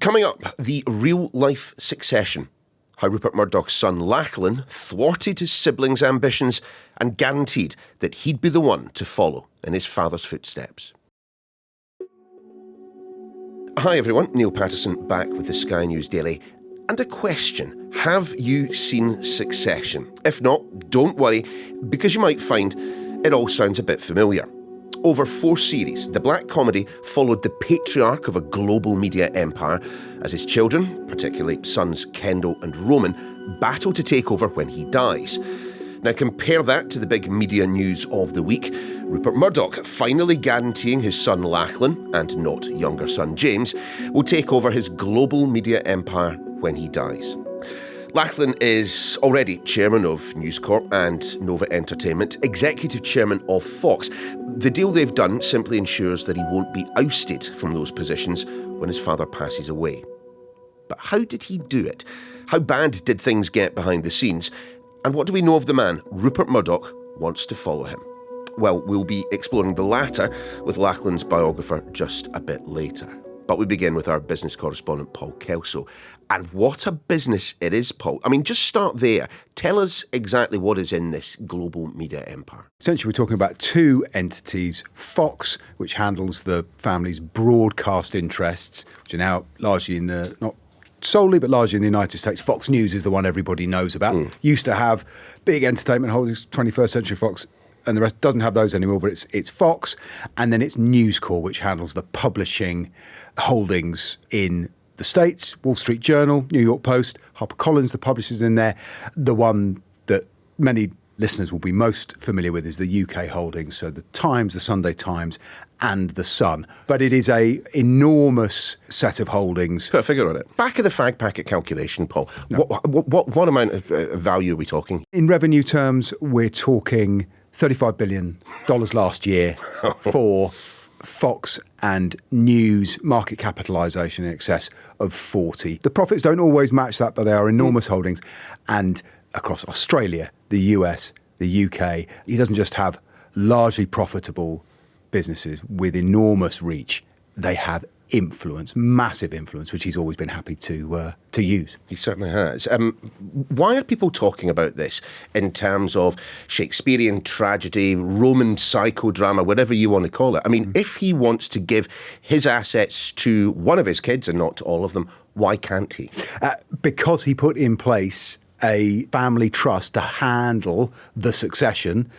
Coming up, the real-life succession. How Rupert Murdoch's son Lachlan thwarted his siblings' ambitions and guaranteed that he'd be the one to follow in his father's footsteps. Hi everyone, Niall Paterson back with the Sky News Daily. And a question, have you seen Succession? If not, don't worry, because you might find it all sounds a bit familiar. Over 4 series, the black comedy followed the patriarch of a global media empire as his children, particularly sons Kendall and Roman, battle to take over when he dies. Now compare that to the big media news of the week. Rupert Murdoch finally guaranteeing his son Lachlan, and not younger son James, will take over his global media empire when he dies. Lachlan is already chairman of News Corp and Nova Entertainment, executive chairman of Fox. The deal they've done simply ensures that he won't be ousted from those positions when his father passes away. But how did he do it? How bad did things get behind the scenes? And what do we know of the man Rupert Murdoch wants to follow him? Well, we'll be exploring the latter with Lachlan's biographer just a bit later. But we begin with our business correspondent, Paul Kelso. And what a business it is, Paul. I mean, just start there. Tell us exactly what is in this global media empire. Essentially, we're talking about 2 entities. Fox, which handles the family's broadcast interests, which are now largely in the, not solely, but largely in the United States. Fox News is the one everybody knows about. Used to have big entertainment holdings, 21st Century Fox, and the rest doesn't have those anymore, but it's Fox. And then it's News Corp, which handles the publishing holdings in the States, Wall Street Journal, New York Post, HarperCollins, the publishers in there. The one that many listeners will be most familiar with is the UK holdings, so the Times, the Sunday Times, and the Sun. But it is a enormous set of holdings. Put a figure on it. Back of the fag packet calculation, Paul. No. What amount of value are we talking? In revenue terms, we're talking $35 billion last year for Fox and News, market capitalisation in excess of 40. The profits don't always match that, but they are enormous holdings. And across Australia, the US, the UK, he doesn't just have largely profitable businesses with enormous reach. They have influence, massive influence, which he's always been happy to use. He certainly has. Why are people talking about this in terms of Shakespearean tragedy, Roman psychodrama, whatever you want to call it? I mean, if he wants to give his assets to one of his kids and not to all of them, why can't he? Because he put in place a family trust to handle the succession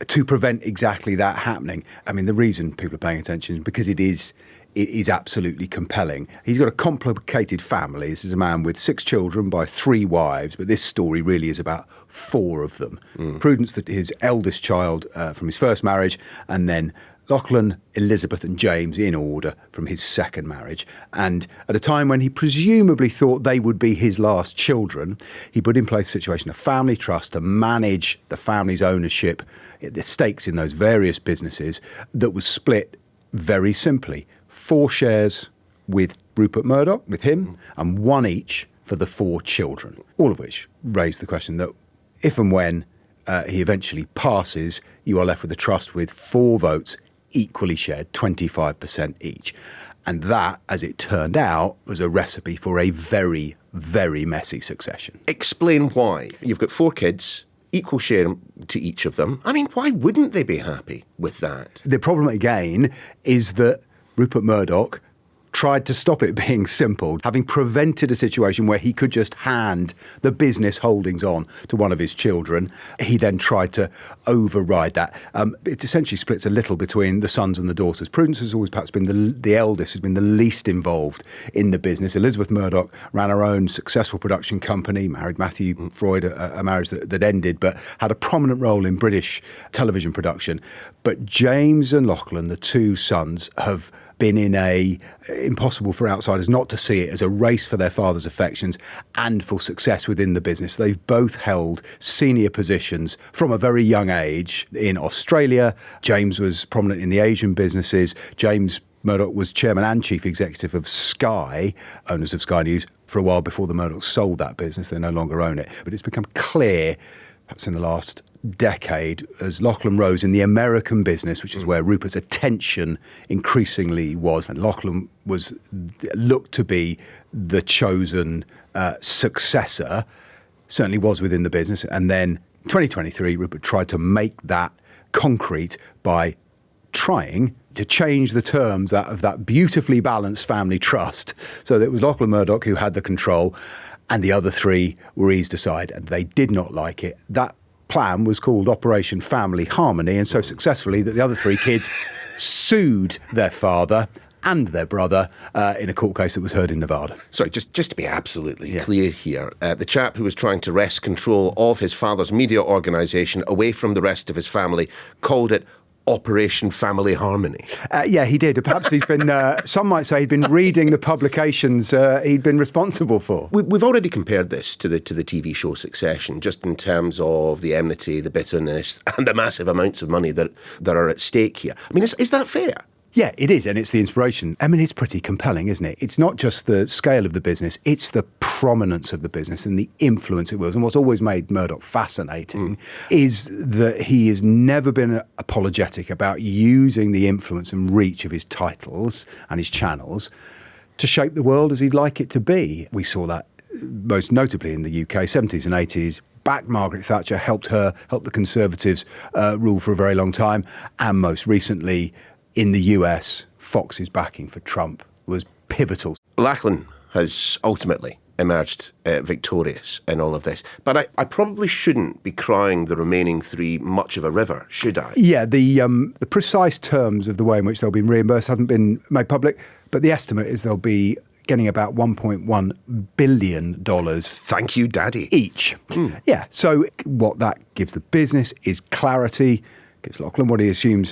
to prevent exactly that happening. I mean, the reason people are paying attention is because it is absolutely compelling. He's got a complicated family. This is a man with 6 children by 3 wives, but this story really is about 4 of them. Prudence, his eldest child from his first marriage, and then Lachlan, Elisabeth and James in order from his second marriage. And at a time when he presumably thought they would be his last children, he put in place a situation, a family trust to manage the family's ownership, the stakes in those various businesses that was split very simply. 4 shares with Rupert Murdoch, with him, and 1 each for the 4 children, all of which raised the question that if and when he eventually passes, you are left with a trust with 4 votes equally shared, 25% each. And that, as it turned out, was a recipe for a very, very messy succession. Explain why. You've got 4 kids, equal share to each of them. I mean, why wouldn't they be happy with that? The problem, again, is that Rupert Murdoch tried to stop it being simple, having prevented a situation where he could just hand the business holdings on to one of his children. He then tried to override that. It essentially splits a little between the sons and the daughters. Prudence has always perhaps been the eldest, has been the least involved in the business. Elisabeth Murdoch ran her own successful production company, married Matthew Freud, a marriage that ended, but had a prominent role in British television production. But James and Lachlan, the 2 sons, have been in impossible for outsiders not to see it as a race for their father's affections and for success within the business. They've both held senior positions from a very young age in Australia. James was prominent in the Asian businesses. James Murdoch was chairman and chief executive of Sky, owners of Sky News, for a while before the Murdochs sold that business. They no longer own it. But it's become clear, perhaps in the last decade, as Lachlan rose in the American business, which is where Rupert's attention increasingly was, and Lachlan was looked to be the chosen successor, certainly was within the business. And then 2023, Rupert tried to make that concrete by trying to change the terms of that beautifully balanced family trust, so that it was Lachlan Murdoch who had the control and the other three were eased aside, and they did not like it. That plan was called Operation Family Harmony, and so successfully that the other three kids sued their father and their brother in a court case that was heard in Nevada. Sorry, just to be absolutely clear here, the chap who was trying to wrest control of his father's media organisation away from the rest of his family called it Operation Family Harmony. Yeah, he did. Perhaps he's been, some might say he'd been reading the publications he'd been responsible for. We've already compared this to the TV show Succession, just in terms of the enmity, the bitterness, and the massive amounts of money that are at stake here. I mean, is that fair? Yeah, it is, and it's the inspiration. I mean, it's pretty compelling, isn't it? It's not just the scale of the business, it's the prominence of the business and the influence it was. And what's always made Murdoch fascinating is that he has never been apologetic about using the influence and reach of his titles and his channels to shape the world as he'd like it to be. We saw that most notably in the UK, 70s and 80s. Backed Margaret Thatcher, helped the Conservatives rule for a very long time, and most recently, in the US, Fox's backing for Trump was pivotal. Lachlan has ultimately emerged victorious in all of this. But I probably shouldn't be crying the remaining three much of a river, should I? Yeah, the precise terms of the way in which they'll be reimbursed haven't been made public, but the estimate is they'll be getting about $1.1 billion. Thank you, Daddy. Each. Yeah, so what that gives the business is clarity. Gives Lachlan what I assume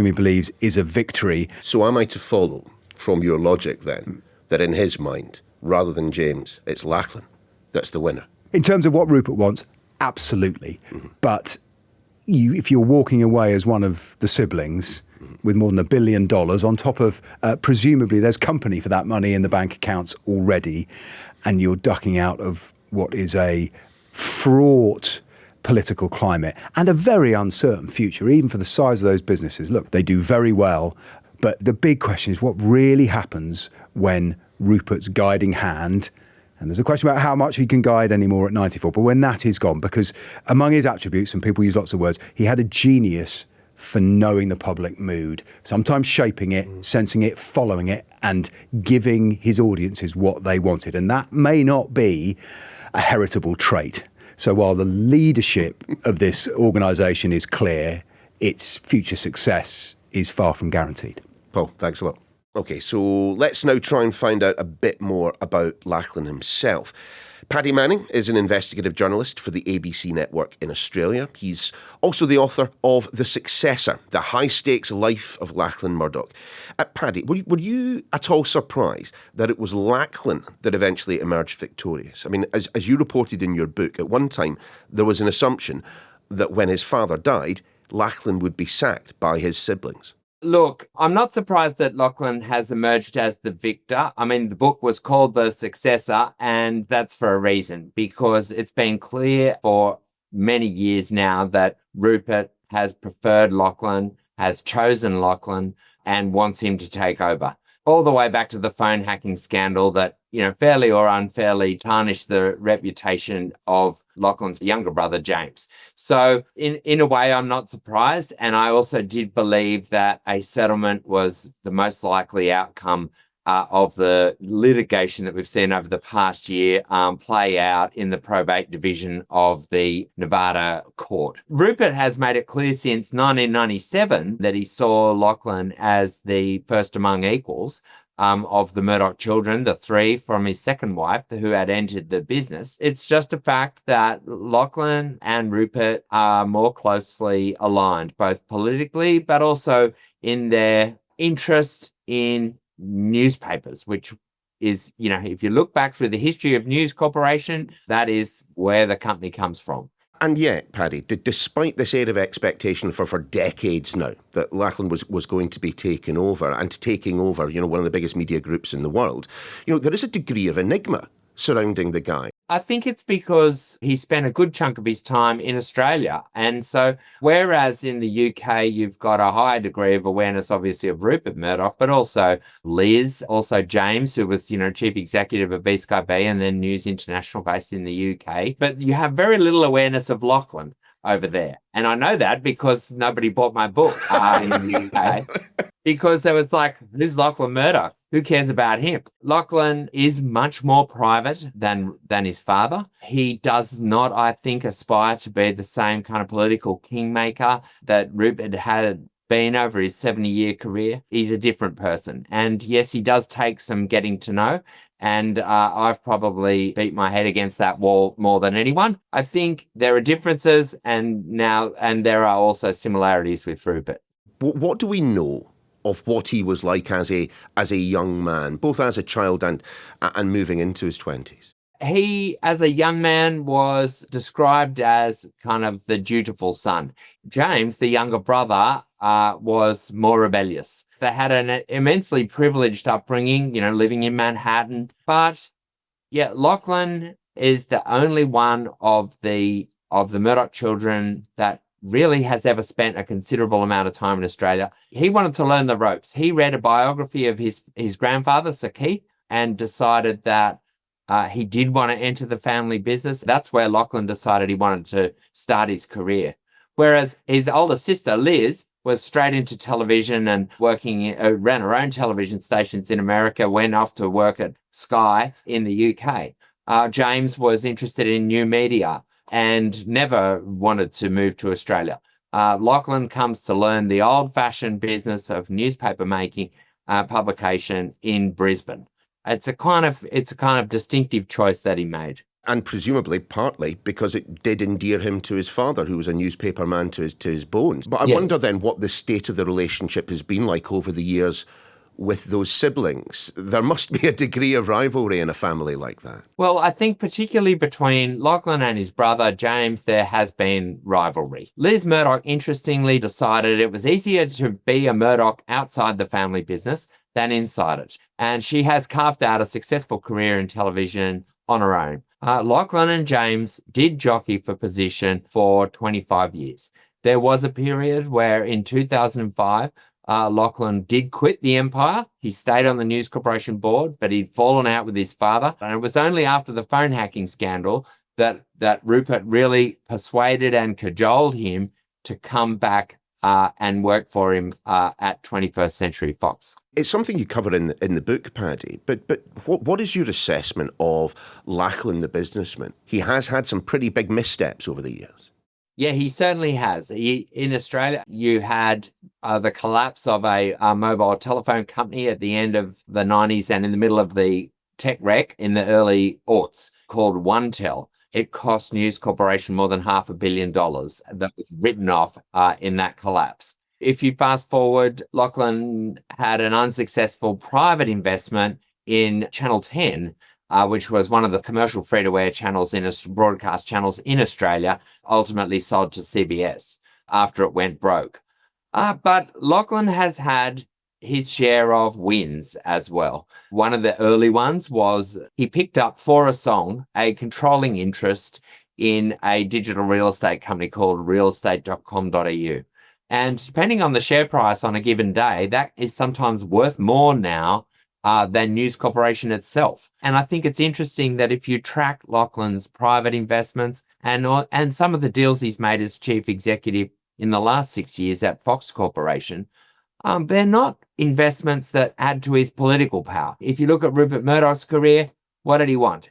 he believes is a victory. So am I to follow from your logic then that in his mind, rather than James, it's Lachlan that's the winner? In terms of what Rupert wants, absolutely. But if you're walking away as one of the siblings with more than $1 billion on top of, presumably there's company for that money in the bank accounts already, and you're ducking out of what is a fraught political climate and a very uncertain future, even for the size of those businesses. Look, they do very well, but the big question is what really happens when Rupert's guiding hand, and there's a question about how much he can guide anymore at 94, but when that is gone, because among his attributes, and people use lots of words, he had a genius for knowing the public mood, sometimes shaping it, sensing it, following it, and giving his audiences what they wanted. And that may not be a heritable trait. So while the leadership of this organisation is clear, its future success is far from guaranteed. Paul, thanks a lot. OK, so let's now try and find out a bit more about Lachlan himself. Paddy Manning is an investigative journalist for the ABC network in Australia. He's also the author of The Successor, The High-Stakes Life of Lachlan Murdoch. Paddy, were you at all surprised that it was Lachlan that eventually emerged victorious? I mean, as you reported in your book, at one time there was an assumption that when his father died, Lachlan would be sacked by his siblings. Look, I'm not surprised that Lachlan has emerged as the victor. I mean, the book was called The Successor, and that's for a reason, because it's been clear for many years now that Rupert has preferred Lachlan, has chosen Lachlan, and wants him to take over. All the way back to the phone hacking scandal that, fairly or unfairly tarnished the reputation of Lachlan's younger brother, James. So in a way, I'm not surprised. And I also did believe that a settlement was the most likely outcome of the litigation that we've seen over the past year play out in the probate division of the Nevada court. Rupert has made it clear since 1997 that he saw Lachlan as the first among equals of the Murdoch children, the three from his second wife who had entered the business. It's just a fact that Lachlan and Rupert are more closely aligned, both politically, but also in their interest in newspapers, which is, if you look back through the history of News Corporation, that is where the company comes from. And yet, Paddy, despite this air of expectation for decades now that Lachlan was going to be taken over and taking over, one of the biggest media groups in the world, there is a degree of enigma surrounding the guy. I think it's because he spent a good chunk of his time in Australia. And so, whereas in the UK, you've got a higher degree of awareness, obviously, of Rupert Murdoch, but also Liz, also James, who was, chief executive of B-Sky B and then News International based in the UK. But you have very little awareness of Lachlan over there. And I know that because nobody bought my book in the UK. Because there was like, who's Lachlan Murdoch? Who cares about him? Lachlan is much more private than his father. He does not, I think, aspire to be the same kind of political kingmaker that Rupert had been over his 70-year career. He's a different person. And yes, he does take some getting to know. And I've probably beat my head against that wall more than anyone. I think there are differences and there are also similarities with Rupert. What do we know of what he was like as a young man, both as a child and moving into his 20s? He, as a young man, was described as kind of the dutiful son. James, the younger brother, was more rebellious. They had an immensely privileged upbringing, living in Manhattan. But yeah, Lachlan is the only one of the Murdoch children that really has ever spent a considerable amount of time in Australia. He wanted to learn the ropes. He read a biography of his grandfather, Sir Keith, and decided that he did want to enter the family business. That's where Lachlan decided he wanted to start his career. Whereas his older sister, Liz, was straight into television and ran her own television stations in America, went off to work at Sky in the UK. James was interested in new media and never wanted to move to Australia. Lachlan comes to learn the old-fashioned business of newspaper making, publication in Brisbane. It's a kind of distinctive choice that he made. And presumably partly because it did endear him to his father, who was a newspaper man to his bones. But I wonder then what the state of the relationship has been like over the years with those siblings. There must be a degree of rivalry in a family like that. Well, I think particularly between Lachlan and his brother, James, there has been rivalry. Liz Murdoch, interestingly, decided it was easier to be a Murdoch outside the family business than inside it. And she has carved out a successful career in television on her own. Lachlan and James did jockey for position for 25 years. There was a period where in 2005, Lachlan did quit the Empire. He stayed on the News Corporation board, but he'd fallen out with his father. And it was only after the phone hacking scandal that Rupert really persuaded and cajoled him to come back and work for him at 21st Century Fox. It's something you cover in the book, Paddy, but what is your assessment of Lachlan the businessman? He has had some pretty big missteps over the years. Yeah, he certainly has. In Australia, you had the collapse of a mobile telephone company at the end of the 90s and in the middle of the tech wreck in the early aughts called OneTel. It cost News Corporation more than $500 million that was written off in that collapse. If you fast forward, Lachlan had an unsuccessful private investment in Channel 10, which was one of the commercial free-to-air channels broadcast channels in Australia, ultimately sold to CBS after it went broke. But Lachlan has had his share of wins as well. One of the early ones was he picked up for a song a controlling interest in a digital real estate company called realestate.com.au. And depending on the share price on a given day, that is sometimes worth more now than News Corporation itself. And I think it's interesting that if you track Lachlan's private investments and some of the deals he's made as chief executive in the last 6 years at Fox Corporation, they're not investments that add to his political power. If you look at Rupert Murdoch's career, what did he want?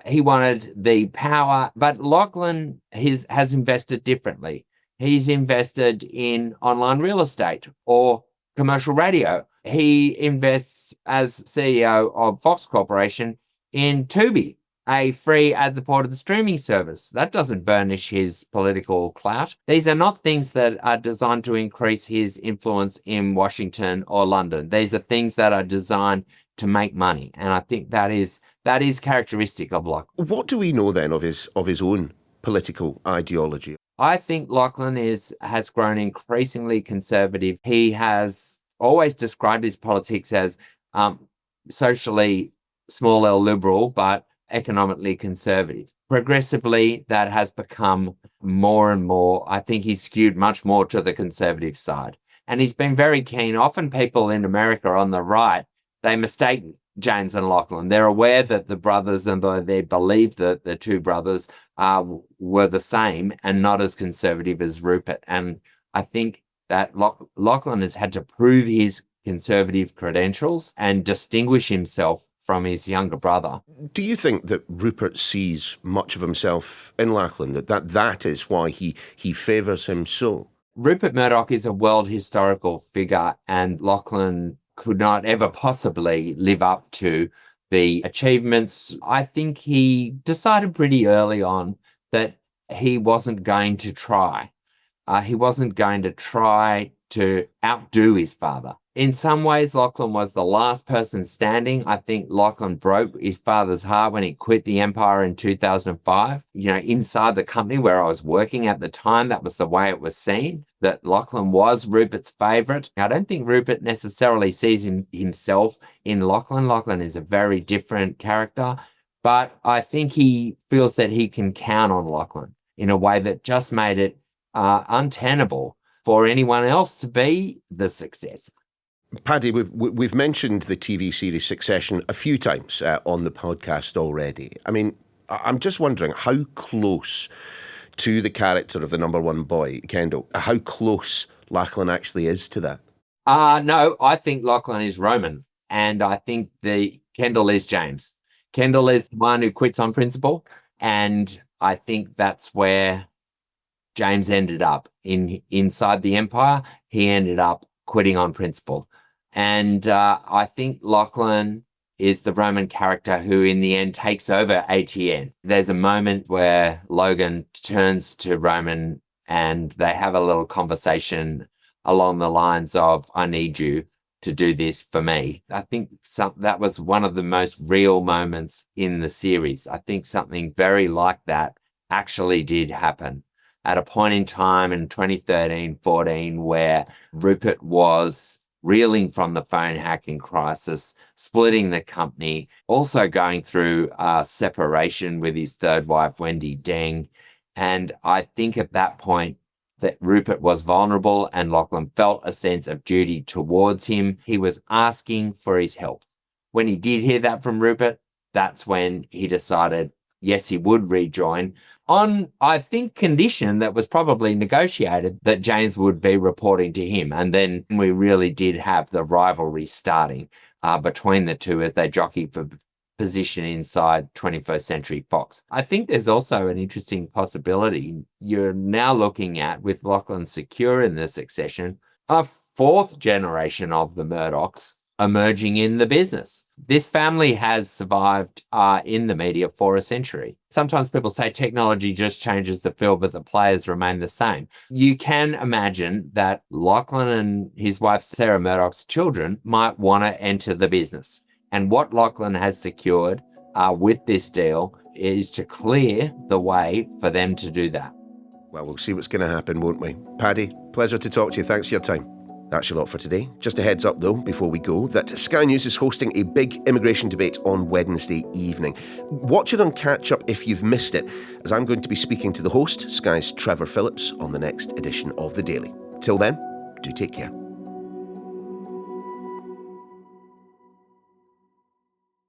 He wanted the power, but Lachlan has invested differently. He's invested in online real estate or commercial radio. He invests as CEO of Fox Corporation in Tubi, a free ad-supported streaming service. That doesn't burnish his political clout. These are not things that are designed to increase his influence in Washington or London. These are things that are designed to make money. And I think that is characteristic of Lachlan. What do we know then of his own political ideology? I think Lachlan has grown increasingly conservative. He has always described his politics as socially small L liberal, but economically conservative. Progressively, that has become more and more, I think he's skewed much more to the conservative side. And he's been very keen. Often people in America on the right, they mistake James and Lachlan. They're aware that the brothers, and they believe that the two brothers were the same and not as conservative as Rupert. And I think that Lachlan has had to prove his conservative credentials and distinguish himself from his younger brother. Do you think that Rupert sees much of himself in Lachlan, that is why he favours him so? Rupert Murdoch is a world historical figure, and Lachlan could not ever possibly live up to the achievements. I think he decided pretty early on that he wasn't going to try. He wasn't going to try to outdo his father. In some ways, Lachlan was the last person standing. I think Lachlan broke his father's heart when he quit the Empire in 2005. Inside the company where I was working at the time, that was the way it was seen, that Lachlan was Rupert's favourite. I don't think Rupert necessarily sees himself in Lachlan. Lachlan is a very different character, but I think he feels that he can count on Lachlan in a way that just made it untenable for anyone else to be the successor. Paddy, we've mentioned the TV series Succession a few times on the podcast already. I mean, I'm just wondering how close to the character of the number one boy, Kendall, how close Lachlan actually is to that. No, I think Lachlan is Roman, and I think Kendall is James. Kendall is the one who quits on principle, and I think that's where James ended up inside the Empire. He ended up quitting on principle. And I think Lachlan is the Roman character who in the end takes over ATN. There's a moment where Logan turns to Roman and they have a little conversation along the lines of, I need you to do this for me. I think that was one of the most real moments in the series. I think something very like that actually did happen at a point in time in 2013-14 where Rupert was reeling from the phone hacking crisis, splitting the company, also going through separation with his third wife, Wendy Deng. And I think at that point that Rupert was vulnerable and Lachlan felt a sense of duty towards him. He was asking for his help. When he did hear that from Rupert, that's when he decided, yes, he would rejoin on, I think, condition that was probably negotiated that James would be reporting to him. And then we really did have the rivalry starting between the two as they jockeyed for position inside 21st Century Fox. I think there's also an interesting possibility you're now looking at, with Lachlan secure in the succession, a fourth generation of the Murdochs emerging in the business. This family has survived in the media for a century. Sometimes people say technology just changes the field, but the players remain the same. You can imagine that Lachlan and his wife Sarah Murdoch's children might want to enter the business. And what Lachlan has secured with this deal is to clear the way for them to do that. Well, we'll see what's going to happen, won't we? Paddy, pleasure to talk to you. Thanks for your time. That's your lot for today. Just a heads up, though, before we go, that Sky News is hosting a big immigration debate on Wednesday evening. Watch it on Catch Up if you've missed it, as I'm going to be speaking to the host, Sky's Trevor Phillips, on the next edition of The Daily. Till then, do take care.